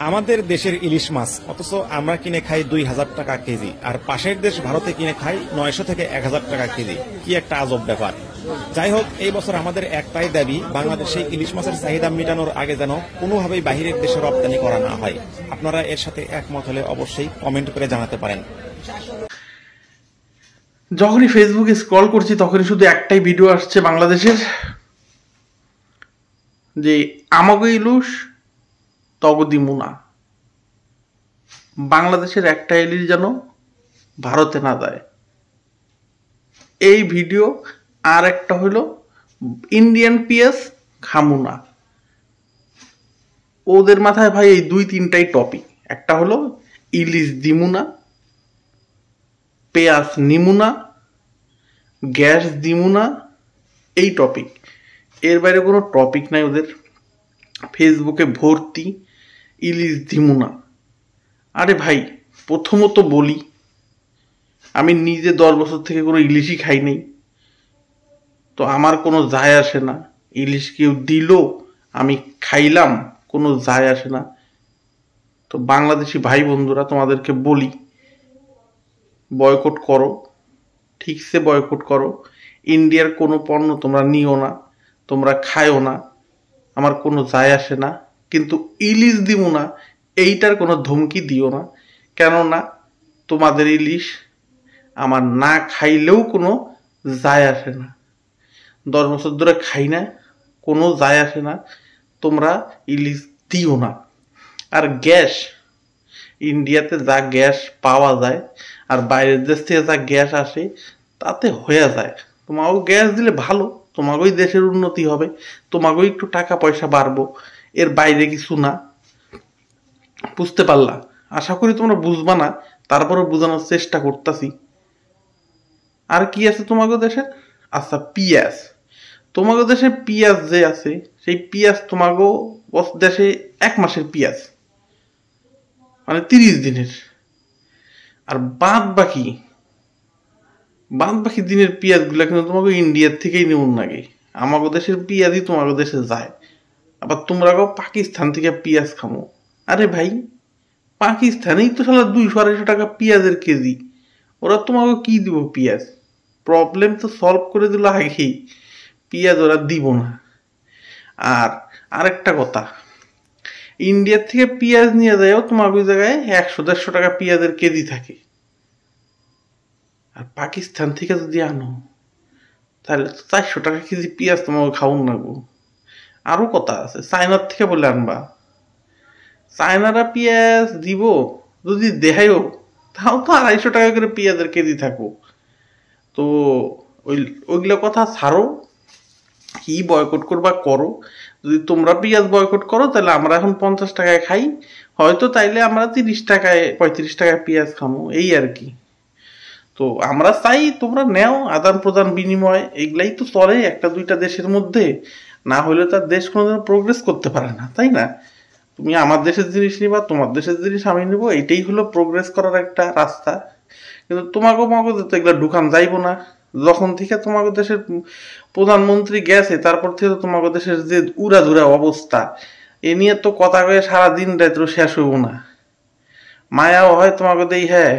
আমাদের দেশের ইলিশ মাছ অথচ আমরা কিনে খাই 2000 টাকা কেজি, আর পাশের দেশ ভারতে কিনে খাই 900 থেকে 1000 টাকা কেজি। কি একটা আজব ব্যাপার। যাই হোক, এই বছর আমাদের একটাই দাবি, বাংলাদেশে ইলিশ মাছের চাহিদা মেটানোর আগে যেন কোনোভাবেই বাহিরের দেশে রপ্তানি করা না হয়। আপনারা এর সাথে একমত হলে অবশ্যই কমেন্ট করে জানাতে পারেন। যখনই ফেসবুকে স্ক্রল করছি তখনই শুধু একটাই ভিডিও আসছে বাংলাদেশের, যে আমাকে ইলিশ তগদিমুনা, বাংলাদেশের একটা ইলিশ যেন ভারতে না যায়। এই ভিডিও। আর একটা হলো ইন্ডিয়ান পিএস খামুনা। ওদের মাথায় ভাই এই 2-3টাই টপিক। একটা হলো ইলিশ দিমুনা, পেঁয়াজ নিমুনা, গ্যাস দিমুনা, এই টপিক। এর বাইরে কোনো টপিক নাই ওদের। ফেসবুকে ভর্তি ইলিশ দিমুনা। আরে ভাই, প্রথমত বলি, আমি নিজে 10 বছর থেকে কোনো ইলিশই খাই নাই, তো আমার কোনো যায় আসে না। ইলিশ কেউ দিল, আমি খাইলাম, কোনো যায় আসে না। তো বাংলাদেশি ভাই বন্ধুরা, তোমাদেরকে বলি, বয়কট করো, ঠিকসে বয়কট করো। ইন্ডিয়ার কোনো পণ্য তোমরা নিও না, তোমরা খায়ও না, আমার কোনো যায় আসে না। কিন্তু ইলিশ দিব না, এইটার কোনো ধমকি দিও না। কেননা তোমাদের ইলিশ আমার না খাইলেও কোনো যায় আসে না। 10 বছর ধরে খাই না, কোনো যায় আসে না। তোমরা ইলিশ দিও না। আর গ্যাস, ইন্ডিয়াতে যা গ্যাস পাওয়া যায় আর বাইরের দেশ থেকে যা গ্যাস আসে তাতে হয়ে যায়। তোমাকেও গ্যাস দিলে ভালো, তোমাকেই দেশের উন্নতি হবে, তোমাকেও একটু টাকা পয়সা বাড়বো। এর বাইরে কিছু না। বুঝতে পারলা? আশা করি তোমরা বুঝবা না, তারপরে বোঝানোর চেষ্টা করতেছি। আর কি আছে তোমাকে দেশে? আচ্ছা, পিঁয়াজ। তোমাকে দেশে পিঁয়াজ যে আছে, সেই পিঁয়াজ তোমাকে দেশে 1 মাসের পিঁয়াজ, মানে 30 দিনের। আর বাদ বাকি দিনের পেঁয়াজ গুলা কিন্তু তোমাকে ইন্ডিয়ার থেকেই নেউন লাগে। আমাকে দেশের পেঁয়াজই তোমাকে দেশে যায়। আবার তোমরা পাকিস্তান থেকে পেঁয়াজ খামো। আরে ভাই, পাকিস্তানেই তো সালা 200-250 টাকা পেঁয়াজের কেজি। ওরা তোমাকে কি দিব পেঁয়াজ? প্রবলেম তো সলভ করে দিল আগেই, পেঁয়াজ ওরা দিব না। আর আরেকটা কথা, ইন্ডিয়ার থেকে পেঁয়াজ নিয়ে যায়ও তোমার ওই জায়গায় 100-150 টাকা পেঁয়াজের কেজি থাকে। আর পাকিস্তান থেকে যদি আনো তাহলে 400 টাকা কেজি পেঁয়াজ তোমাকে খাওয়ান লাগবো। আরো কথা আছে, চায়নার থেকে বলে আনবা। চায়নারা পেঁয়াজ দিব, যদি দেখাইও তাও তো 250 টাকা করে পেঁয়াজের কেজি থাকবো। তো ওইগুলো কথা ছাড়ো, কি বয়কট করবা করো। যদি তোমরা পেঁয়াজ বয়কট করো তাহলে আমরা এখন 50 টাকায় খাই, হয়তো তাইলে আমরা 30 টাকায় 35 টাকায় পেঁয়াজ খামো, এই আর কি। তো আমরা চাই তোমরা নেও, আদান প্রদান বিনিময় এগুলাই তো চলে একটা দুইটা দেশের মধ্যে। না হলে তার দেশ কোনোদিন প্রোগ্রেস করতে পারে না, তাই না? তুমি আমার দেশের জিনিস নিবা, তোমার দেশের জিনিস আমি নিবো, এইটাই হলো প্রোগ্রেস করার একটা রাস্তা। কিন্তু তোমাকে তো এগুলো ঢুকান যাইবো না। যখন থেকে তোমাকে দেশের প্রধানমন্ত্রী গেছে তারপর থেকে তোমাকে দেশের যে উড়াধুরা অবস্থা, এ নিয়ে তো কথা কয়ে সারাদিন রাত্র শেষ হইব না। মায়াও হয় তোমাকে দেই, হ্যাঁ,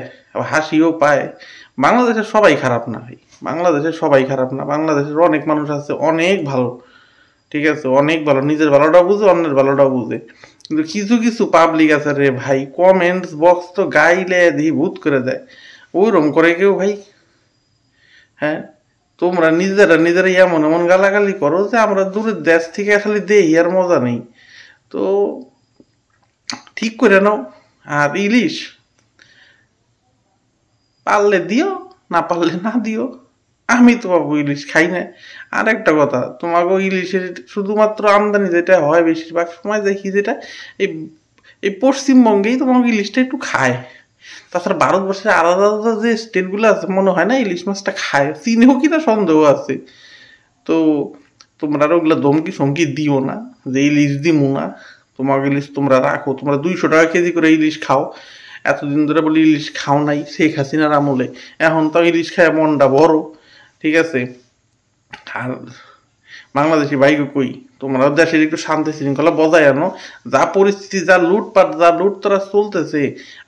হাসিও পায়। বাংলাদেশের সবাই খারাপ না ভাই, বাংলাদেশের সবাই খারাপ না। বাংলাদেশের অনেক মানুষ আছে অনেক ভালো, ঠিক আছে, অনেক ভালো, নিজের ভালোটা বুঝে, অন্যের ভালোটা বুঝে। কিন্তু কিছু কিছু পাবলিক আছে রে ভাই, কমেন্টস বক্স তো গাইলে দিই ভূত করে দেয়। ওইরকম করে কেউ ভাই? হ্যাঁ, তোমরা নিজেরা এমন এমন গালাগালি করো যে আমরা দূরের দেশ থেকে খালি দেই আর মজা নেই। তো ঠিক করে নাও। আর ইলিশ পারলে দিও, না পারলে না দিও। আমি তো বাবু ইলিশ খাই না। আর একটা কথা, তোমাকে ইলিশের শুধুমাত্র আমদানি যেটা হয় বেশিরভাগ সময় দেখি, যেটা এই পশ্চিমবঙ্গেই তোমাকে ইলিশটা একটু খায়। তাছাড়া ভারতবর্ষের আলাদা আলাদা যে স্টেটগুলো আছে মনে হয় না ইলিশ মাছটা খায়, চিনেও কিনা সন্দেহ আছে। তো তোমরা ওগুলো ধমকি সমকি দিও না যে ইলিশ দিমু না। তোমাকে ইলিশ তোমরা রাখো, তোমরা 200 টাকা কেজি করে ইলিশ খাও। এতদিন ধরে বলি ইলিশ খাও নাই শেখ হাসিনার আমলে, এখন তো ইলিশ খায় মনটা বড়, ঠিক আছে। আর বাংলাদেশি বাইকে কই তোমরা দেশের একটু শান্তি শৃঙ্খলা বজায় আনো। যা পরিস্থিতি, যা লুটপাট, যা লুটতরা চলতেছে,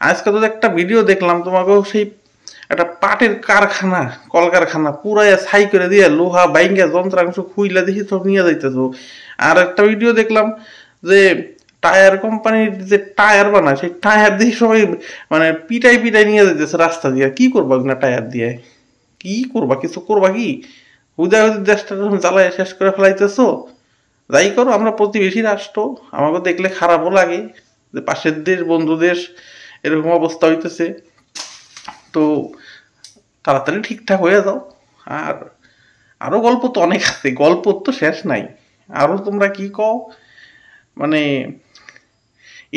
আজকে তো একটা ভিডিও দেখলাম তোমাকেও, সেই একটা পাটের কারখানা, কলকারখানা পুরাইয়া ছাই করে দিয়ে লোহা বাইঙ্গা যন্ত্রাংশ খুইলা দেখি সব নিয়ে যাইতেছ। আর একটা ভিডিও দেখলাম যে টায়ার কোম্পানির যে টায়ার বানায়, সেই টায়ার দিয়ে সবাই মানে পিটাই পিটাই নিয়ে যাইতেছে রাস্তা দিয়ে। কি করবা না টায়ার দিয়ে, কি করবা, কিছু করবা কি? উদয় দেশটা যখন জ্বালায় শেষ করে ফেলাইতেছো, যাই করো, আমরা প্রতিবেশী রাষ্ট্র, আমাকে দেখলে খারাপও লাগে যে পাশের দেশ, বন্ধু দেশ এরকম অবস্থা হইতেছে। তো তাড়াতাড়ি ঠিকঠাক হয়ে যাও। আর আরো গল্প তো অনেক আছে, গল্প তো শেষ নাই। আরো তোমরা কি কও, মানে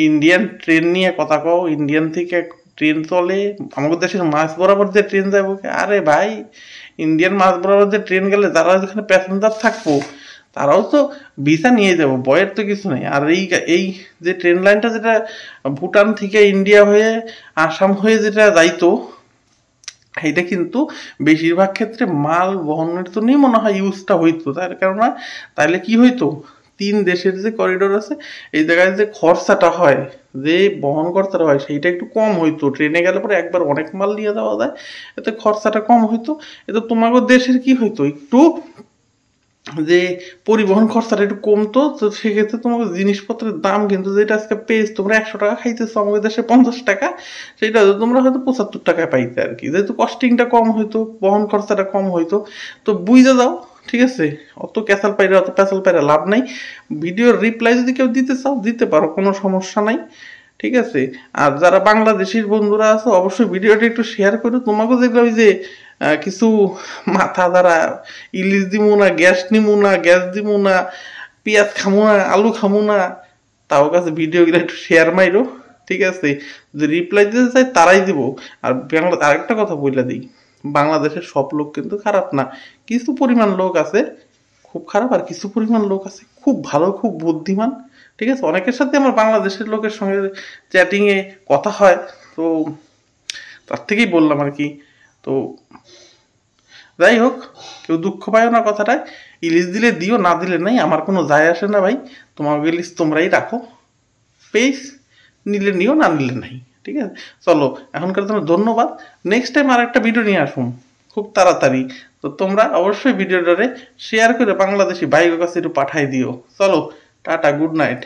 ইন্ডিয়ান ট্রেন নিয়ে কথা কও, ইন্ডিয়ান থেকে ট্রেন চলে আমাদের দেশের মাঝ বরাবর যে ট্রেন যাবো। আরে ভাই, ইন্ডিয়ান মাঝ বরাবর যে ট্রেন গেলে যারা যেখানে প্যাসেঞ্জার থাকবো তারাও তো ভিসা নিয়ে যাবো, বয়ের তো কিছু নেই। আর এই যে ট্রেন লাইনটা যেটা ভুটান থেকে ইন্ডিয়া হয়ে আসাম হয়ে যেটা যাইতো, এইটা কিন্তু বেশিরভাগ ক্ষেত্রে মাল বহনের জন্যই মনে হয় ইউজটা হইতো। তার কারণ তাইলে কি হইতো, 3 দেশের যে করিডোর আছে, এই জায়গায় যে খরচাটা হয়, যে বহন খরচাটা হয়, সেইটা একটু কম হইতো। ট্রেনে গেলে পরে একবার অনেক মাল নিয়ে যাওয়া যায়, এতে খরচাটা কম হইতো। এতে তোমাদের দেশের কি হইতো, একটু যে পরিবহন খরচাটা একটু কমতো। তো সেক্ষেত্রে তোমাকে জিনিসপত্রের দাম কিন্তু, যেটা আজকে পেয়েছ তোমরা 100 টাকা খাইতেছো, আমাদের দেশে 50 টাকা, সেটা তোমরা হয়তো 75 টাকায় পাইতে আর কি। যেহেতু কস্টিংটা কম হইতো, বহন খরচাটা কম হইতো। তো বুঝে যাও, ঠিক আছে? অত ক্যাসাল পাইরা লাভ নাই। ভিডিওর রিপ্লাই যদি কেউ দিতে চাও দিতে পারো, কোনো সমস্যা নাই, ঠিক আছে? আর যারা বাংলাদেশের বন্ধুরা আছে, অবশ্যই ভিডিওটা একটু শেয়ার করো। তোমাকে দেখলে ওই যে কিছু মাথা দ্বারা ইলিশ দিমু না, গ্যাস নিমু না, গ্যাস দিমু না, পেঁয়াজ খামু না, আলু খামু না, তাও কাছে ভিডিওগুলো একটু শেয়ার মাইরো, ঠিক আছে? যদি রিপ্লাই দিতে চাই তারাই দিব। আর আরেকটা কথা বলে দিই, বাংলাদেশের সব লোক কিন্তু খারাপ না। কিছু পরিমাণ লোক আছে খুব খারাপ, আর কিছু পরিমাণ লোক আছে খুব ভালো, খুব বুদ্ধিমান, ঠিক আছে? অনেকের সাথে আমার বাংলাদেশের লোকের সঙ্গে চ্যাটিংয়ে কথা হয়, তো তার থেকেই বললাম আর কি। তো যাই হোক, কেউ দুঃখ পায় না কথাটায়। ইলিশ দিলে দিও, না দিলে নাই, আমার কোনো যায় আসে না ভাই। তোমার ইলিশ তোমরাই রাখো, পেস নিলে নিও, না নিলে নাই, ঠিক আছে? চলো, এখনকার জন্য ধন্যবাদ। নেক্সট টাইম আর একটা ভিডিও নিয়ে আসুন খুব তাড়াতাড়ি। তো তোমরা অবশ্যই ভিডিওটারে শেয়ার করে বাংলাদেশি ভাইয়ের কাছে একটু পাঠাই দিও। চলো, টাটা, গুড নাইট।